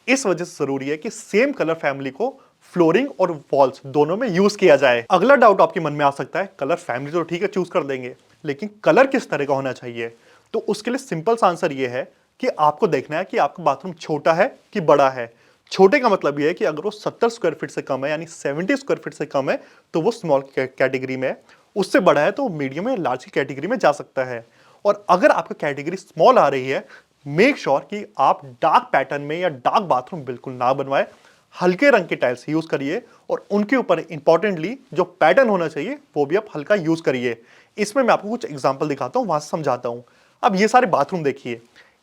इस वजह से जरूरी है कि सेम कलर फैमिली को फ्लोरिंग और वॉल्स दोनों में यूज किया जाए। अगला डाउट आपके मन में आ सकता है, कलर फैमिली तो ठीक है चूज कर देंगे, लेकिन कलर किस तरह का होना चाहिए। तो उसके लिए सिंपल सा आंसर ये है कि आपको देखना है कि आपका बाथरूम छोटा है कि बड़ा है। छोटे का मतलब यह है कि अगर वो 70 स्क्वायर फीट से कम है, यानी 70 स्क्वायर फीट से कम है, तो वो स्मॉल कैटेगरी में है। उससे बड़ा है तो मीडियम या लार्ज की कैटेगरी में जा सकता है। और अगर आपका कैटेगरी स्मॉल आ रही है, मेक श्योर कि आप डार्क पैटर्न में या डार्क बाथरूम बिल्कुल ना बनवाए, हल्के रंग की टाइल्स यूज करिए और उनके ऊपर इंपॉर्टेंटली जो पैटर्न होना चाहिए वो भी आप हल्का यूज करिए। इसमें मैं आपको कुछ एग्जांपल दिखाता हूं, वहां से समझाता हूं। अब ये सारे बाथरूम देखिए,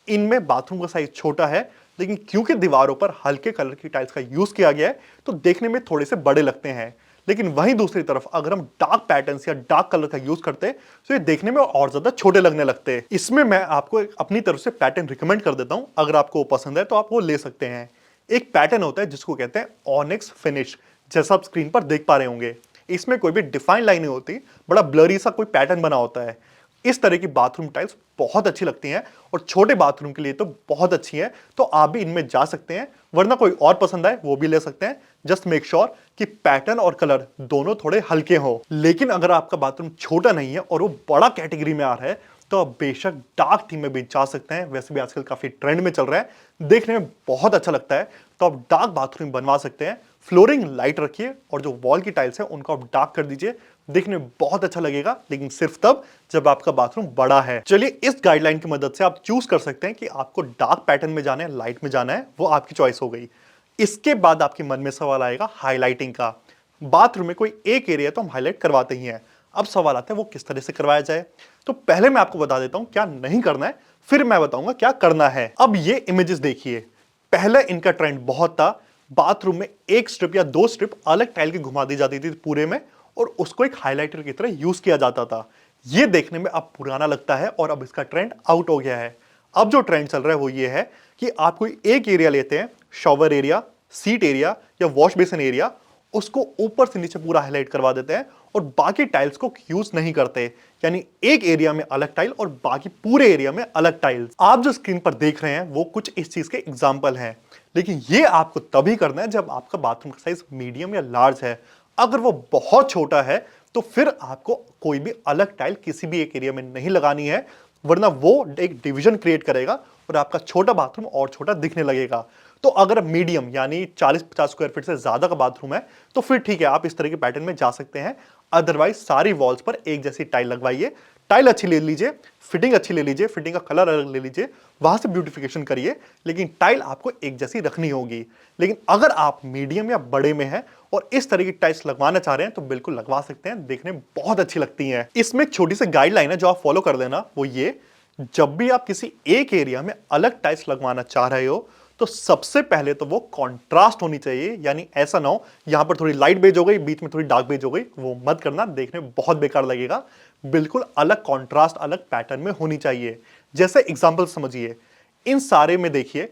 इनमें बाथरूम का साइज छोटा है, लेकिन क्योंकि दीवारों पर हल्के कलर की टाइल्स का यूज किया गया है तो देखने में थोड़े से बड़े लगते हैं। लेकिन वहीं दूसरी तरफ अगर हम डार्क पैटर्न्स या डार्क कलर का यूज करते तो ये देखने में और ज्यादा छोटे लगने लगते हैं। इसमें मैं आपको अपनी तरफ से पैटर्न रिकमेंड कर देता हूं, अगर आपको वो पसंद है तो आप वो ले सकते हैं। एक पैटर्न होता है जिसको कहते हैं ऑनिक्स फिनिश, जैसा आप स्क्रीन पर देख पा रहे होंगे। इसमें कोई भी डिफाइन लाइन नहीं होती, बड़ा ब्लरी सा कोई पैटर्न बना होता है। इस तरह की बाथरूम टाइल्स बहुत अच्छी लगती हैं और छोटे बाथरूम के लिए तो बहुत अच्छी हैं, तो आप भी इनमें जा सकते हैं। वरना कोई और पसंद आए वो भी ले सकते हैं। जस्ट मेक श्योर कि पैटर्न और कलर दोनों थोड़े हल्के हो। लेकिन अगर आपका बाथरूम छोटा नहीं है और वो बड़ा कैटेगरी में आ रहा है तो आप बेशक डार्क थीम में भी जा सकते हैं। वैसे भी आजकल काफी ट्रेंड में चल रहा है, देखने में बहुत अच्छा लगता है। तो आप डार्क बाथरूम बनवा सकते हैं। फ्लोरिंग लाइट रखिए और जो वॉल की टाइल्स है उनको आप डार्क कर दीजिए, देखने में बहुत अच्छा लगेगा, लेकिन सिर्फ तब जब आपका बाथरूम बड़ा है। चलिए इस गाइडलाइन की मदद से आप चूज कर सकते हैं कि आपको डार्क पैटर्न में जाना है, लाइट में जाना है, वो आपकी चॉइस हो गई। इसके बाद आपके मन में सवाल आएगा हाईलाइटिंग का। बाथरूम में कोई एक एरिया तो हम हाईलाइट करवाते ही हैं, अब सवाल आता है वो किस तरह से करवाया जाए। तो पहले मैं आपको बता देता हूं क्या नहीं करना है, फिर मैं बताऊंगा क्या करना है। अब ये इमेजेस देखिए, पहले इनका ट्रेंड बहुत था, बाथरूम में एक स्ट्रिप या दो स्ट्रिप अलग टाइल की घुमा दी जाती थी पूरे में और उसको एक हाइलाइटर की तरह यूज किया जाता था। ये देखने में अब पुराना लगता है और अब इसका ट्रेंड आउट हो गया है। अब जो ट्रेंड चल रहा है वो ये है कि आप कोई एक एरिया लेते हैं, शॉवर एरिया, सीट एरिया या वॉश बेसिन एरिया, उसको ऊपर से नीचे पूरा हाईलाइट करवा देते हैं और बाकी टाइल्स को यूज नहीं करते। यानी एक एरिया में अलग टाइल और बाकी पूरे एरिया में अलग टाइल्स। आप जो स्क्रीन पर देख रहे हैं वो कुछ इस चीज के एग्जाम्पल हैं, लेकिन ये आपको तभी करना है जब आपका बाथरूम का साइज मीडियम या लार्ज है। अगर वो बहुत छोटा है तो फिर आपको कोई भी अलग टाइल किसी भी एक एरिया में नहीं लगानी है, वरना वो एक डिवीजन क्रिएट करेगा और आपका छोटा बाथरूम और छोटा दिखने लगेगा। तो अगर मीडियम यानी 40-50 स्क्वायर फीट से ज्यादा का बाथरूम है तो फिर ठीक है, आप इस तरह के पैटर्न में जा सकते हैं। अदरवाइज सारी वॉल्स पर एक जैसी टाइल लगवाइए, टाइल अच्छी ले लीजिए, फिटिंग अच्छी ले लीजिए, फिटिंग का कलर अलग ले लीजिए, वहां से ब्यूटिफिकेशन करिए, लेकिन टाइल आपको एक जैसी रखनी होगी। लेकिन अगर आप मीडियम या बड़े में हैं और इस तरह की टाइल्स लगवाना चाह रहे हैं तो बिल्कुल लगवा सकते हैं, देखने में बहुत अच्छी लगती हैं। इसमें एक छोटी सी गाइडलाइन है जो आप फॉलो कर देना, वो ये, जब भी आप किसी एक एरिया में अलग टाइल्स लगवाना चाह रहे हो तो सबसे पहले तो वो कॉन्ट्रास्ट होनी चाहिए। यानी ऐसा ना हो यहां पर थोड़ी लाइट बेज हो गई, बीच में थोड़ी डार्क बेज हो गई, वो मत करना, देखने में बहुत बेकार लगेगा। बिल्कुल अलग कॉन्ट्रास्ट, अलग पैटर्न में होनी चाहिए। जैसे एग्जांपल समझिए, इन सारे में देखिए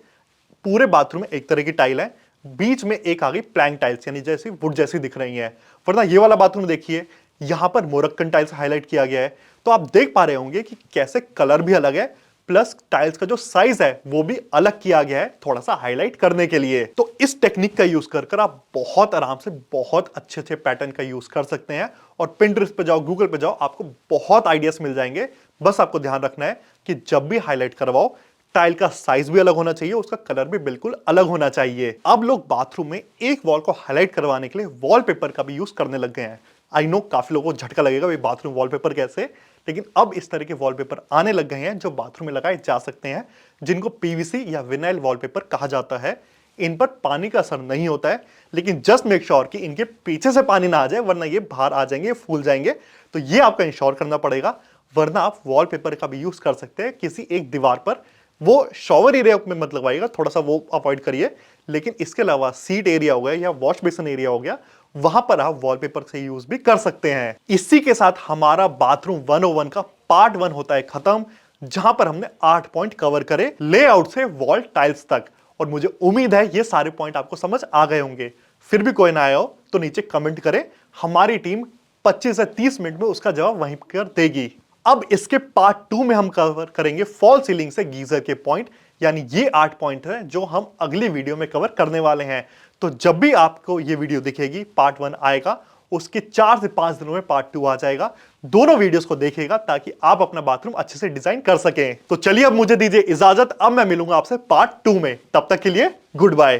पूरे बाथरूम में एक तरह की टाइल है, बीच में एक आ गई प्लैंक टाइल्स यानी जैसी वुड जैसी दिख रही है। वरना ये वाला बाथरूम देखिए, यहां पर मोरक्कन टाइल्स हाईलाइट किया गया है, तो आप देख पा रहे होंगे कि कैसे कलर भी अलग है, प्लस टाइल्स का जो साइज है वो भी अलग किया गया है थोड़ा सा हाईलाइट करने के लिए। तो इस टेक्निक का यूज कर आप बहुत आराम से बहुत अच्छे अच्छे पैटर्न का यूज कर सकते हैं। और पिंटरेस्ट पे जाओ, गूगल पे जाओ, आपको बहुत आइडियाज मिल जाएंगे। बस आपको ध्यान रखना है कि जब भी हाईलाइट करवाओ टाइल का साइज भी अलग होना चाहिए, उसका कलर भी बिल्कुल अलग होना चाहिए। अब लोग बाथरूम में एक वॉल को हाईलाइट करवाने के लिए वॉलपेपर का भी यूज करने लग गए हैं। आई नो काफी लोगों को झटका लगेगा भाई बाथरूम वॉलपेपर कैसे, लेकिन अब इस तरह के वॉलपेपर आने लग गए हैं जो बाथरूम में लगाए जा सकते हैं, जिनको पीवीसी या विनाइल वॉलपेपर कहा जाता है। इन पर पानी का असर नहीं होता है, लेकिन जस्ट मेक श्योर कि इनके पीछे से पानी ना आ जाए, वरना ये बाहर आ जाएंगे, फूल जाएंगे। तो ये आपका इंश्योर करना पड़ेगा। वरना आप वॉलपेपर का भी यूज कर सकते हैं किसी एक दीवार पर। वो शॉवर एरिया में मत लगवाइएगा, थोड़ा सा वो अवॉइड करिए, लेकिन इसके अलावा सीट एरिया हो गया या वॉश बेसिन एरिया हो गया, वहां पर आप वॉलपेपर से यूज भी कर सकते हैं। इसी के साथ हमारा बाथरूम 101 का पार्ट 1 होता है खत्म, जहां पर हमने 8 पॉइंट कवर करे लेआउट से वॉल टाइल्स तक। और मुझे उम्मीद है ये सारे पॉइंट आपको समझ आ गए होंगे। फिर भी कोई ना आया हो तो नीचे कमेंट करें, हमारी टीम 25 से 30 मिनट में उसका जवाब वहीं कर देगी। अब इसके पार्ट 2 में हम कवर करेंगे फॉल सीलिंग से गीजर के पॉइंट, यानी ये 8 पॉइंट हैं जो हम अगली वीडियो में कवर करने वाले हैं। तो जब भी आपको ये वीडियो दिखेगी, पार्ट 1 आएगा, उसके 4 से 5 दिनों में पार्ट 2 आ जाएगा। दोनों वीडियोस को देखिएगा ताकि आप अपना बाथरूम अच्छे से डिजाइन कर सकें। तो चलिए अब मुझे दीजिए इजाजत, अब मैं मिलूंगा आपसे पार्ट 2 में। तब तक के लिए गुड बाय।